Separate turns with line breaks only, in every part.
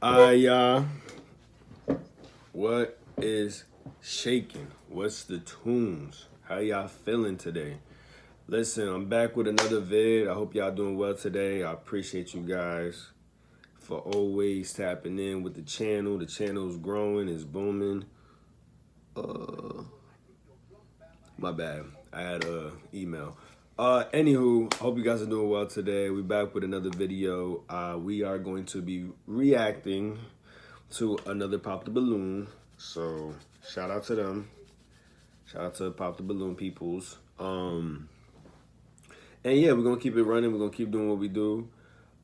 Y'all. What is shaking? What's the tunes? How y'all feeling today? Listen, I'm back with another vid. I hope y'all doing well today. I appreciate you guys for always tapping in with the channel. The channel's growing, it's booming. My bad. I had a email. Anywho, hope you guys are doing well today. We're back with another video. We are going to be reacting to another Pop the Balloon. So shout out to them. Shout out to Pop the Balloon peoples. And yeah, we're gonna keep it running. We're gonna keep doing what we do.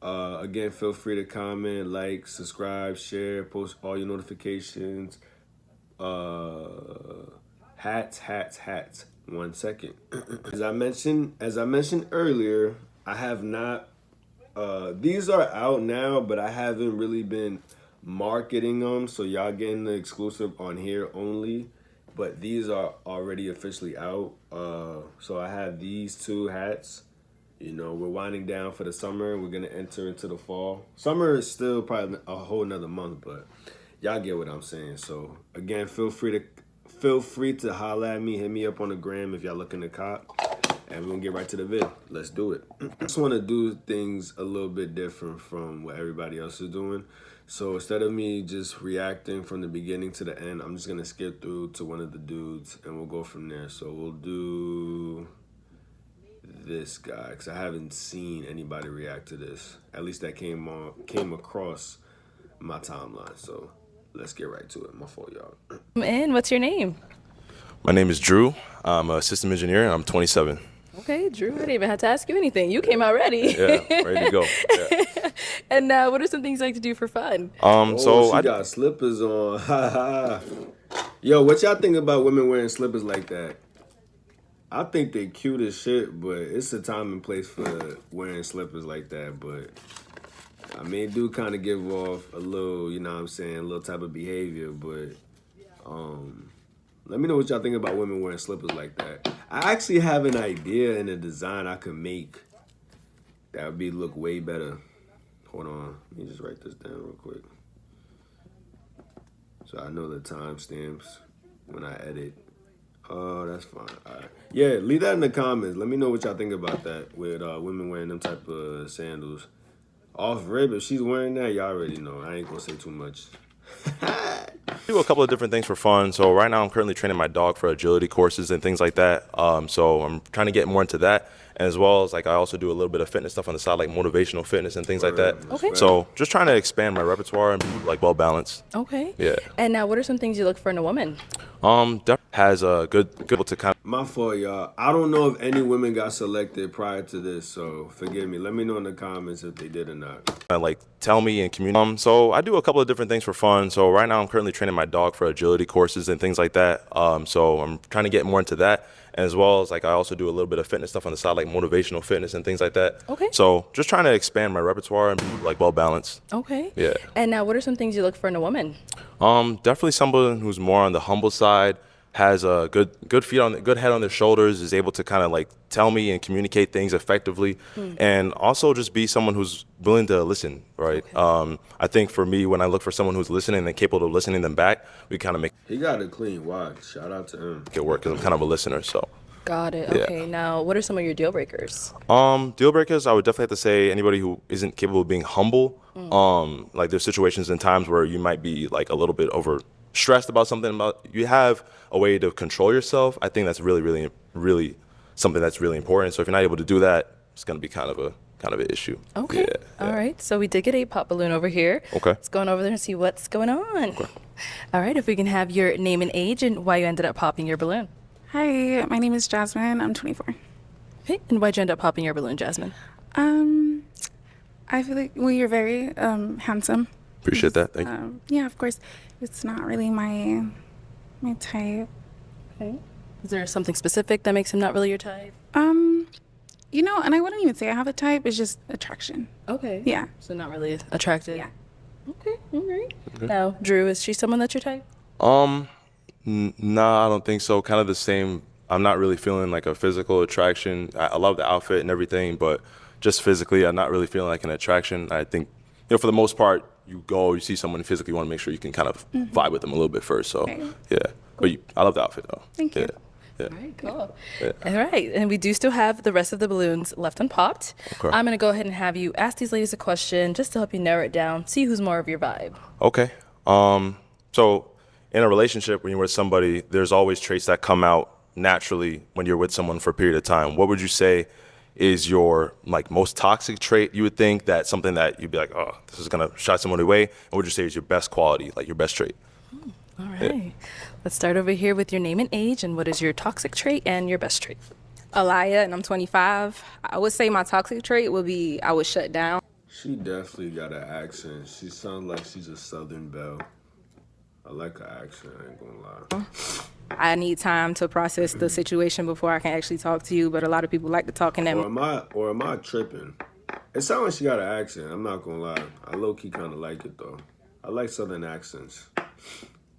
Again, feel free to comment, like, subscribe, share, post all your notifications. Hats. 1 second. As I mentioned earlier, I have not. These are out now, but I haven't really been marketing them, so y'all getting the exclusive on here only. But these are already officially out. So I have these two hats. You know, we're winding down for the summer. We're gonna enter into the fall. Summer is still probably a whole nother month, but y'all get what I'm saying. So again, feel free to holla at me, hit me up on the gram if y'all looking to cop, and we're gonna get right to the vid. Let's do it. I just want to do things a little bit different from what everybody else is doing. So instead of me just reacting from the beginning to the end, I'm just gonna skip through to one of the dudes and we'll go from there. So we'll do this guy because I haven't seen anybody react to this. At least that came across my timeline. So let's get right to it. My fault, y'all.
And what's your name?
My name is Drew. I'm a system engineer and I'm 27.
Okay, Drew, I didn't even have to ask you anything. You came out ready.
Yeah, ready to go. Yeah.
And what are some things you like to do for fun?
So I got slippers on. Yo, what y'all think about women wearing slippers like that? I think they cute as shit, but it's a time and place for wearing slippers like that. But I mean, do kind of give off a little, you know what I'm saying, a little type of behavior. But let me know what y'all think about women wearing slippers like that. I actually have an idea and a design I could make that would look way better. Hold on, let me just write this down real quick so I know the timestamps when I edit. Oh, that's fine. All right. Yeah, leave that in the comments. Let me know what y'all think about that with women wearing them type of sandals. Off rib, if she's wearing that, y'all already know. I ain't gonna say too much.
I do a couple of different things for fun. So right now I'm currently training my dog for agility courses and things like that. So I'm trying to get more into that. And as well as I also do a little bit of fitness stuff on the side, like motivational fitness and things like that.
Okay.
So just trying to expand my repertoire and be well balanced.
Okay.
Yeah.
And what are some things you look for in a woman?
Definitely has a good to kind of.
My fault, y'all. I don't know if any women got selected prior to this, so forgive me. Let me know in the comments if they did or not.
Tell me and communicate. So I do a couple of different things for fun. So right now I'm currently training my dog for agility courses and things like that. So I'm trying to get more into that. And as well as I also do a little bit of fitness stuff on the side, like motivational fitness and things like that.
Okay.
So just trying to expand my repertoire and be well balanced.
Okay.
Yeah.
And what are some things you look for in a woman?
Definitely someone who's more on the humble side, has a good head on their shoulders, is able to kind of tell me and communicate things effectively, and also just be someone who's willing to listen, right? Okay. I think for me, when I look for someone who's listening and capable of listening them back, we kind of make
He got a clean watch. Shout out to him.
it work because I'm kind of a listener. So.
Got it.
Yeah.
Okay. Now, what are some of your deal breakers?
Deal breakers, I would definitely have to say anybody who isn't capable of being humble. There's situations and times where you might be a little bit over stressed about something, you have a way to control yourself. I think that's really something that's really important. So if you're not able to do that, it's going to be kind of an issue.
Okay.
Yeah.
All right. So we did get a pop balloon over here.
Okay.
Let's go on over there and see what's going on.
Okay.
All right. If we can have your name and age and why you ended up popping your balloon.
Hi, my name is Jasmine. I'm 24.
Okay. And why'd you end up popping your balloon, Jasmine?
I feel like you're very handsome.
Appreciate that. Thank you.
Yeah, of course. It's not really my type.
Okay. Is there something specific that makes him not really your type?
And I wouldn't even say I have a type. It's just attraction.
Okay.
Yeah.
So not really attracted.
Yeah.
Okay. All right. Okay. Now, Drew, is she someone that's your type?
Nah, I don't think so. Kind of the same. I'm not really feeling a physical attraction. I love the outfit and everything, but just physically, I'm not really feeling an attraction. I think, for the most part, you go, you see someone physically, you want to make sure you can kind of vibe with them a little bit first. So yeah, but I love the outfit though.
Thank you.
Yeah.
All right, cool.
Yeah.
All right, and we do still have the rest of the balloons left unpopped.
Okay.
I'm gonna go ahead and have you ask these ladies a question just to help you narrow it down, see who's more of your vibe.
Okay. So in a relationship, when you're with somebody, there's always traits that come out naturally when you're with someone for a period of time. What would you say is your like most toxic trait? You would think that something that you'd be like, oh, this is gonna shy someone away. And what would you say is your best quality, like your best trait?
All right. Let's start over here with your name and age, and what is your toxic trait and your best trait?
Alaya, and I'm 25. I would say my toxic trait would be I would shut down.
She definitely got an accent. She sounds like she's a Southern belle. I like her accent, I ain't gonna lie.
I need time to process the situation before I can actually talk to you, but a lot of people like to talk in that.
Or am I tripping? It sounds like she got an accent, I'm not gonna lie. I low-key kinda like it though. I like Southern accents.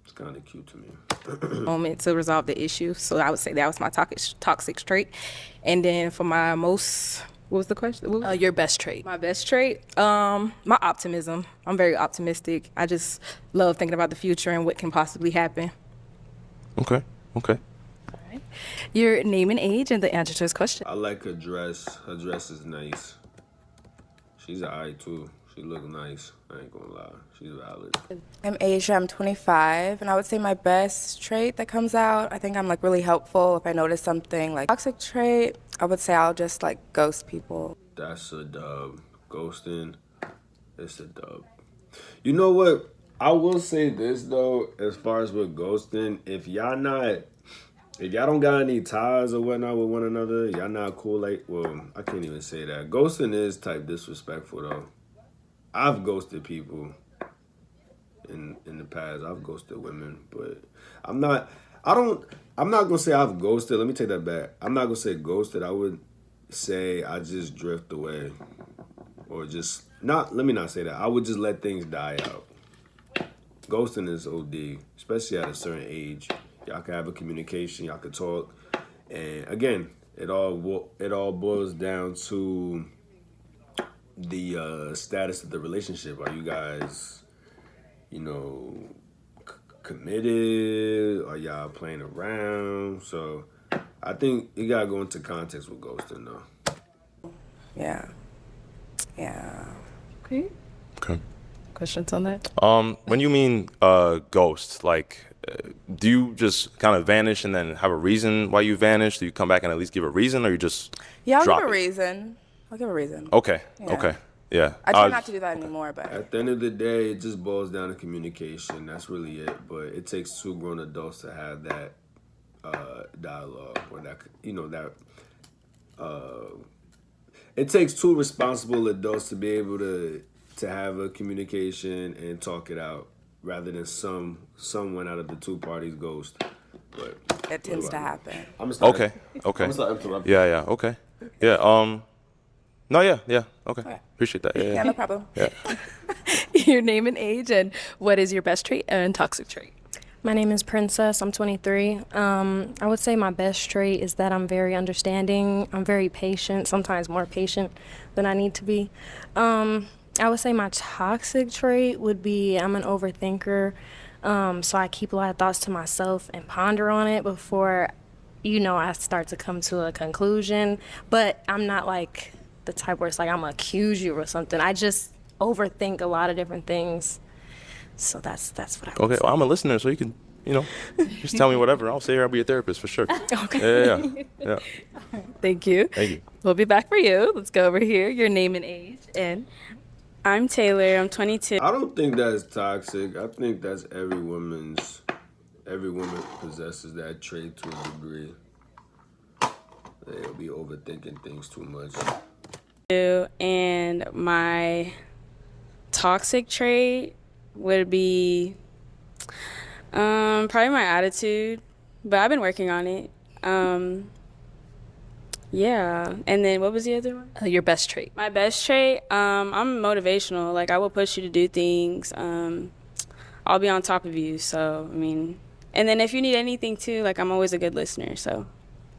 It's kinda cute to me.
Moment to resolve the issue. So I would say that was my toxic trait. And then for my most, what was the question? What was
Your best trait.
my best trait? My optimism. I'm very optimistic. I just love thinking about the future and what can possibly happen.
Okay. Okay.
Your name and age, and the answer to this question.
I like her dress. Her dress is nice. She's alright too. She look nice. I ain't gonna lie. She's valid.
I'm Asia, I'm 25, and I would say my best trait that comes out, I think I'm like really helpful if I notice something. Like toxic trait, I would say I'll just like ghost people.
That's a dub. Ghosting, it's a dub. You know what? I will say this though, as far as with ghosting, if y'all don't got any ties or whatnot with one another, y'all not cool. Like, well, I can't even say that. Ghosting is type disrespectful though. I've ghosted people in the past. I've ghosted women, but I'm not gonna say I've ghosted. Let me take that back. I'm not gonna say ghosted. I would say I just drift away. Or just let me not say that. I would just let things die out. Ghosting is OD, especially at a certain age. Y'all can have a communication, y'all can talk. And again, it all boils down to the status of the relationship. Are you guys, committed? Are y'all playing around? So I think you gotta go into context with ghosting though.
Yeah. Yeah.
Okay.
Okay.
Questions on that?
When you mean ghost, like, do you just kind of vanish and then have a reason why you vanish? Do you come back and at least give a reason, or you just
Yeah, I'll
drop
give a
it?
reason. I'll give a reason.
Okay.
Yeah.
Okay. Yeah.
I try not to do that anymore, but
At the end of the day, it just boils down to communication. That's really it. But it takes two grown adults to have that dialogue, or it takes two responsible adults to be able to have a communication and talk it out, rather than someone out of the two parties ghost. But
it tends to happen.
I'm gonna start.
Okay. Okay.
I'm gonna start interrupting.
Yeah. Yeah. Okay. Yeah. No. Yeah. Yeah. Okay. Appreciate that.
Yeah, no problem.
Yeah.
Your name and age, and what is your best trait and toxic trait?
My name is Princess. I'm 23. I would say my best trait is that I'm very understanding. I'm very patient, sometimes more patient than I need to be. I would say my toxic trait would be I'm an overthinker. So I keep a lot of thoughts to myself and ponder on it before, I start to come to a conclusion. But I'm not like the type where it's like I'm gonna accuse you or something. I just overthink a lot of different things. So that's what I would
Okay.
say.
Well, I'm a listener, so you can, just tell me whatever. I'll say I'll be your therapist for sure. Okay. Yeah.
Thank you.
Thank you.
We'll be back for you. Let's go over here. Your name and age, and
I'm Taylor. I'm 22.
I don't think that's toxic. I think that's every woman possesses that trait to a degree. They'll be overthinking things too much.
And my toxic trait would be probably my attitude, but I've been working on it. Yeah. And then what was the other one?
your best trait.
My best trait, I'm motivational. Like, I will push you to do things. I'll be on top of you. So, and then if you need anything too, like, I'm always a good listener. So,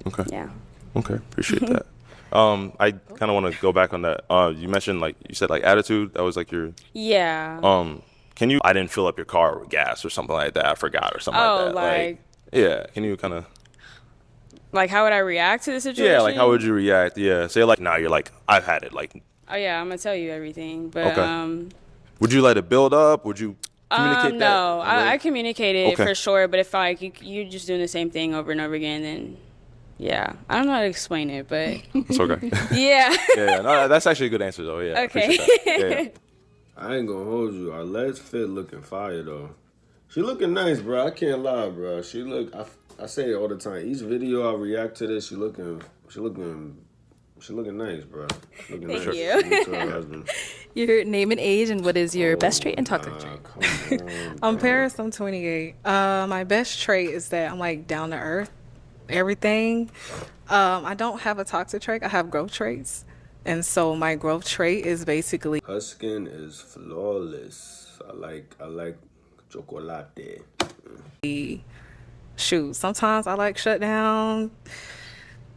Okay.
yeah.
Okay. Appreciate that. I kind of want to go back on that. You mentioned like you said like attitude. That was like your
Yeah.
Can you? I didn't fill up your car with gas or something like that. I forgot or something
Oh,
like that. Yeah. Can you kind of?
Like, how would I react to the situation?
Yeah. Like, how would you react? Yeah. Say like, now you're like, I've had it. Like,
Oh yeah, I'm gonna tell you everything. But
Okay. would you let it build up? Would you communicate that?
no, I communicated
Okay.
for sure. But if like you're just doing the same thing over and over again, then yeah, I don't know how to explain it, but
It's okay.
yeah.
Yeah. No, that's actually a good answer though. Yeah. I
Okay.
appreciate that. Yeah.
I ain't gonna hold you. Our Let's Fit looking fire though. She looking nice, bro. I can't lie, bro. She look. I say it all the time. Each video I react to this, she looking nice, bro. She looking
Thank
nice.
you.
Salute to her husband.
Your name and age, and what is your best trait and toxic trait?
Come on.
I'm Paris. I'm 28. My best trait is that I'm like down to earth. Everything. I don't have a toxic trait. I have growth traits, and so my growth trait is basically
Her skin is flawless. I like chocolate.
shoot. Sometimes I like shut down.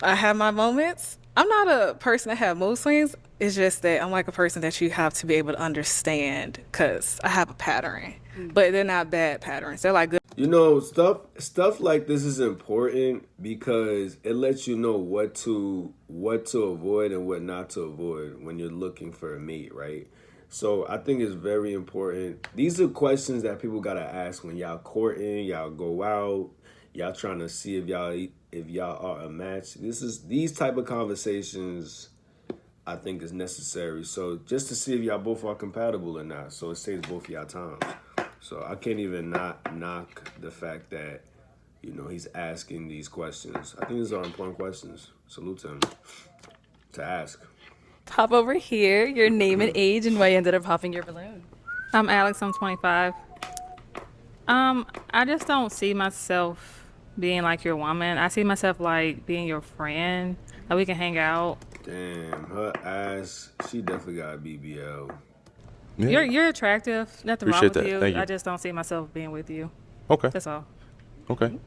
I have my moments. I'm not a person that have mood swings. It's just that I'm like a person that you have to be able to understand because I have a pattern, but they're not bad patterns. They're like good.
You know, stuff like this is important because it lets you know what to avoid and what not to avoid when you're looking for a mate, right? So I think it's very important. These are questions that people gotta ask when y'all courting, y'all go out, y'all trying to see if y'all are a match. These type of conversations I think is necessary. So just to see if y'all both are compatible or not. So it saves both of y'all times. So I can't even not knock the fact that, you know, he's asking these questions. I think these are important questions. Salute to him to ask.
Pop over here, your name and age, and why you ended up popping your balloon.
I'm Alex. I'm 25. I just don't see myself being like your woman. I see myself like being your friend. Like we can hang out.
Damn, her ass, she definitely got a BBL.
Yeah.
You're attractive. Nothing wrong
Appreciate
with
that.
you.
Thank you.
I just don't see myself being with you.
Okay.
That's all.
Okay.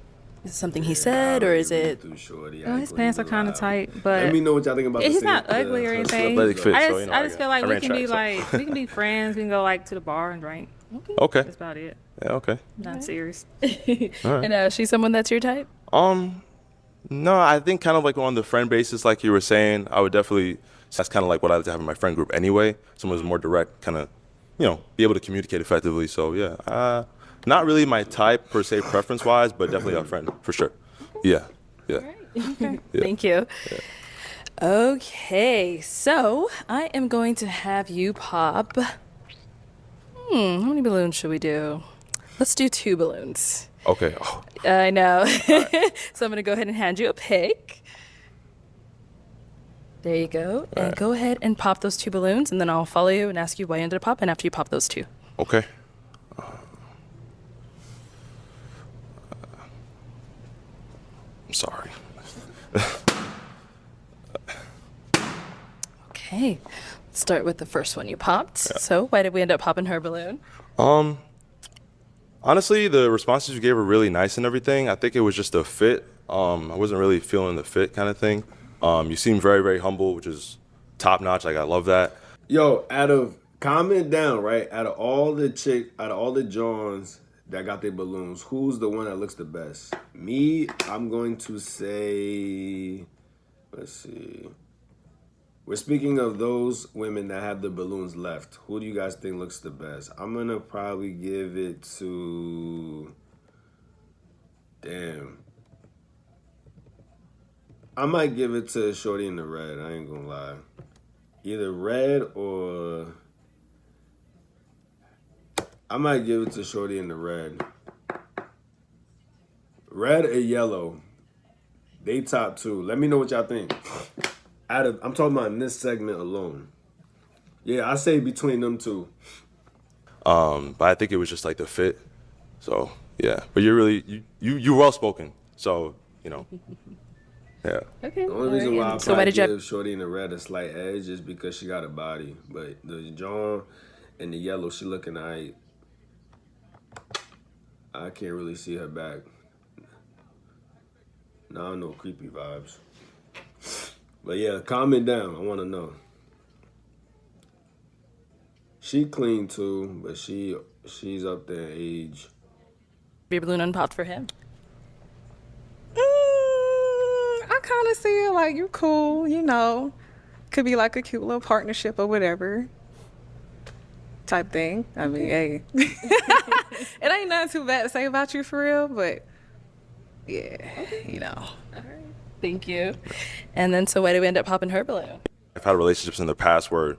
Is it something he said, or is it?
Oh, his pants are kind of tight, but
Let me know what y'all think about
he's
the
not
same-
ugly or
her
anything.
celebrity
Athletic fit,
I
so,
just,
you know,
I just feel like
I
we
ran
can be
track, so.
like we can be friends. We can go like to the bar and drink.
Okay.
That's about it.
Yeah. Okay.
Not serious.
And is she someone that's your type?
No, I think kind of like on the friend basis, like you were saying, I would definitely. That's kind of like what I like to have in my friend group anyway. Someone who's more direct, kind of, you know, be able to communicate effectively. So yeah, not really my type per se, preference wise, but definitely a friend for sure. Yeah. Yeah.
Thank you. Okay, so I am going to have you pop. How many balloons should we do? Let's do 2 balloons.
Okay. Oh,
I know. So I'm going to go ahead and hand you a pick. There you go. And go ahead and pop those 2 balloons, and then I'll follow you and ask you why you ended up popping after you pop those 2.
okay. I'm sorry.
Okay. Let's start with the first one you popped. So why did we end up popping her balloon?
Honestly, the responses you gave were really nice and everything. I think it was just a fit. I wasn't really feeling the fit kind of thing. You seem very, very humble, which is top notch. Like I love that.
Yo, comment down, right? Out of all the Johns that got their balloons, who's the one that looks the best? Me, I'm going to say, let's see. We're speaking of those women that have the balloons left. Who do you guys think looks the best? I'm gonna probably give it to, damn. I might give it to Shorty in the red. I ain't gonna lie. Either red or I might give it to Shorty in the red. Red or yellow. They top 2. Let me know what y'all think. I'm talking about in this segment alone. Yeah, I say between them 2.
But I think it was just like the fit. So yeah. But you're really you well spoken. So you know. Yeah.
Okay.
The only reason why I
So why
probably
did you
give Shorty in the red a slight edge is because she got a body. But the John and the yellow, she looking I can't really see her back. No, no creepy vibes. But yeah, comment down. I want to know. She clean too, but she's up there in age.
Your balloon unpopped for him.
I kind of see it like you cool, you know. Could be like a cute little partnership or whatever type thing. I mean, hey. It ain't nothing too bad to say about you for real, but yeah, you know.
Thank you. And then, so why did we end up popping her balloon?
I've had relationships in the past where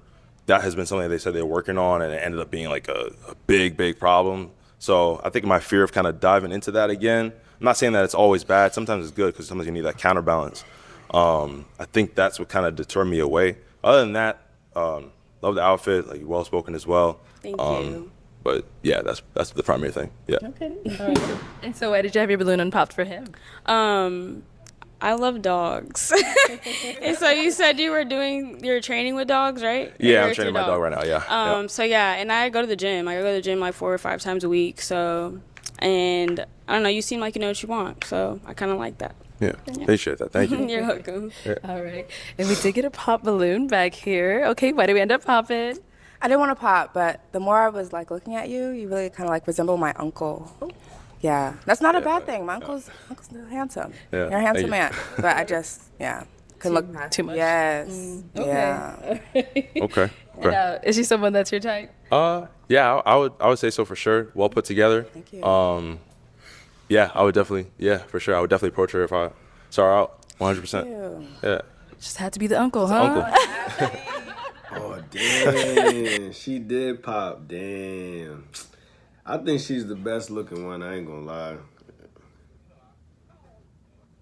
that has been something they said they were working on, and it ended up being like a big problem. So I think my fear of kind of diving into that again, I'm not saying that it's always bad. Sometimes it's good because sometimes you need that counterbalance. I think that's what kind of deterred me away. Other than that, love the outfit, like well spoken as well.
Thank you.
But yeah, that's the primary thing. Yeah.
Okay. All right. And so why did you have your balloon unpopped for him?
I love dogs. And so you said you were training with dogs, right?
Yeah,
Or
I'm
it's
training
your
my dog right now. Yeah.
So yeah, and I go to the gym. I go to the gym like 4 or 5 times a week. So, and I don't know, you seem like you know what you want. So I kind of like that.
Yeah. Appreciate that. Thank you.
You're welcome.
All right. And we did get a pop balloon back here. Okay, why did we end up popping?
I didn't want to pop, but the more I was like looking at you, you really kind of like resemble my uncle. Yeah, that's not a bad thing. My uncle's handsome.
Yeah,
You're a handsome
thank
man, but I just couldn't look past
too much?
Yes. Yeah.
Okay.
And, is she someone that's your type?
Yeah, I would say so for sure. Well put together.
Thank you.
Yeah, I would definitely. Yeah, for sure. I would definitely approach her if I saw her out. 100%.
Ew.
Yeah.
Just had to be the uncle, huh?
Uncle.
Oh damn, she did pop. Damn. I think she's the best looking one. I ain't gonna lie.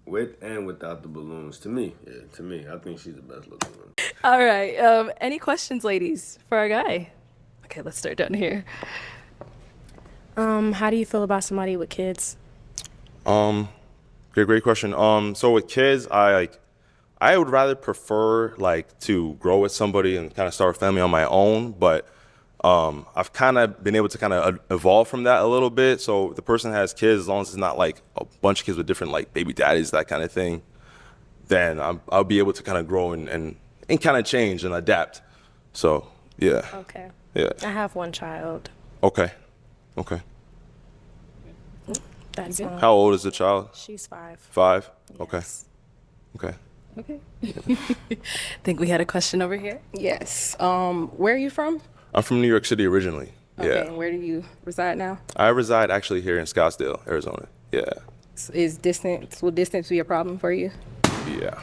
With and without the balloons, to me, I think she's the best looking one.
All right. Any questions, ladies, for our guy? Okay, let's start down here.
How do you feel about somebody with kids?
Great question. So with kids, I would rather prefer like to grow with somebody and kind of start a family on my own, but I've kind of been able to kind of evolve from that a little bit. So if the person has kids, as long as it's not like a bunch of kids with different like baby daddies, that kind of thing, then I'll be able to kind of grow and kind of change and adapt. So yeah.
Okay.
Yeah.
I have one child.
Okay.
That's
How old is the child?
She's 5.
5?
Yes.
Okay.
Okay. Think we had a question over here.
Yes. Where are you from?
I'm from New York City originally.
Okay.
Yeah.
And where do you reside now?
I reside actually here in Scottsdale, Arizona. Yeah.
Will distance be a problem for you?
Yeah.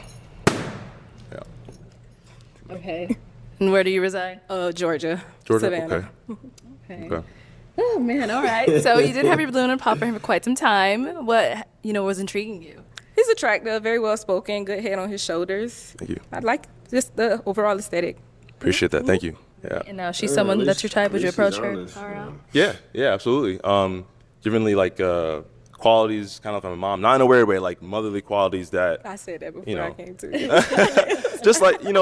Okay. And where do you reside?
Georgia.
Georgia.
Savannah.
Okay.
Oh man, all right. So you did have your balloon and pop for him for quite some time. What was intriguing you?
He's attractive, very well spoken, good head on his shoulders.
Thank you.
I like just the overall aesthetic.
Appreciate that. Thank you. Yeah.
And now she's someone that's your type. Would you approach her?
Yeah, absolutely. Given like qualities kind of like my mom, not in a weird way, like motherly qualities that
I said that before
You know.
I came to.
just like I mean,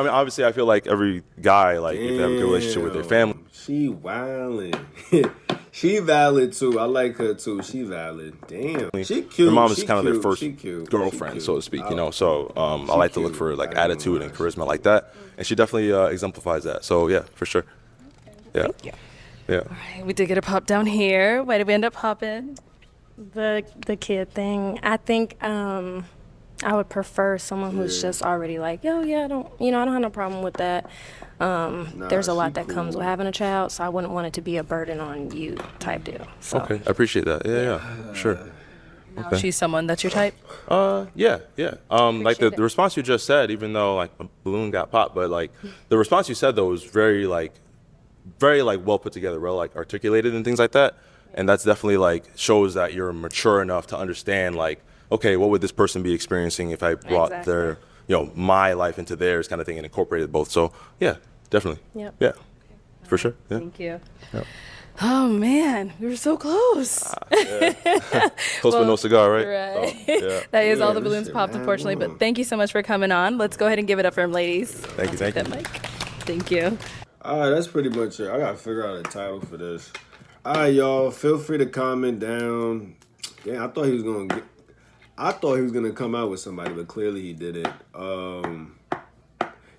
obviously I feel like every guy, like if they have a good relationship with their family.
She wildin'. She valid too. I like her too. She valid. Damn. She cute.
Her mom is
She
kind of their
cute.
first
She cute.
girlfriend,
She
so to
cute.
speak, So I like to look
cute.
for like
I ain't
attitude
gonna
and
lie.
charisma like that, and she definitely exemplifies that. So yeah, for sure. Yeah. Yeah.
All right, we did get a pop down here. Why did we end up popping?
The kid thing. I think I would prefer someone who's just already like, I don't have no problem with that. There's a
she
lot that comes
cool.
with having a child, so I wouldn't want it to be a burden on you type deal. So.
Okay, I appreciate that. Yeah, sure.
Now she's someone that's your type.
Yeah. Like the response you just said, even though like a balloon got popped, but like the response you said though was very well put together, well like articulated and things like that. And that's definitely like shows that you're mature enough to understand like, okay, what would this person be experiencing if I brought
Exactly.
their, my life into theirs kind of thing and incorporated both. So yeah, definitely.
Yep.
Yeah, for sure. Yeah.
Thank you.
Yep.
Oh man, we were so close.
Close but no cigar, right?
Right.
So, yeah.
That is all the
Yeah,
balloons
shit,
popped,
man.
unfortunately. But thank you so much for coming on. Let's go ahead and give it up for him, ladies.
Thank you.
That mic. Thank you.
All right, that's pretty much it. I gotta figure out a title for this. All right, y'all. Feel free to comment down. Yeah, I thought he was gonna get. I thought he was gonna come out with somebody, but clearly he didn't.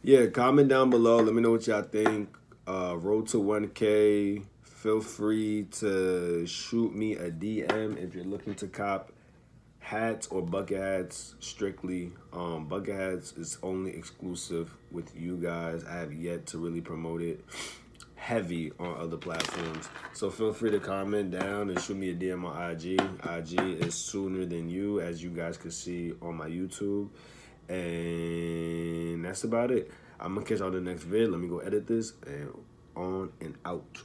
Yeah, comment down below. Let me know what y'all think. Road to 1K. Feel free to shoot me a DM if you're looking to cop hats or bucket hats strictly. Bucket hats is only exclusive with you guys. I have yet to really promote it heavy on other platforms. So feel free to comment down and shoot me a DM on IG. IG is sooner than you, as you guys can see on my YouTube. And that's about it. I'm gonna catch y'all in the next vid. Let me go edit this and on and out.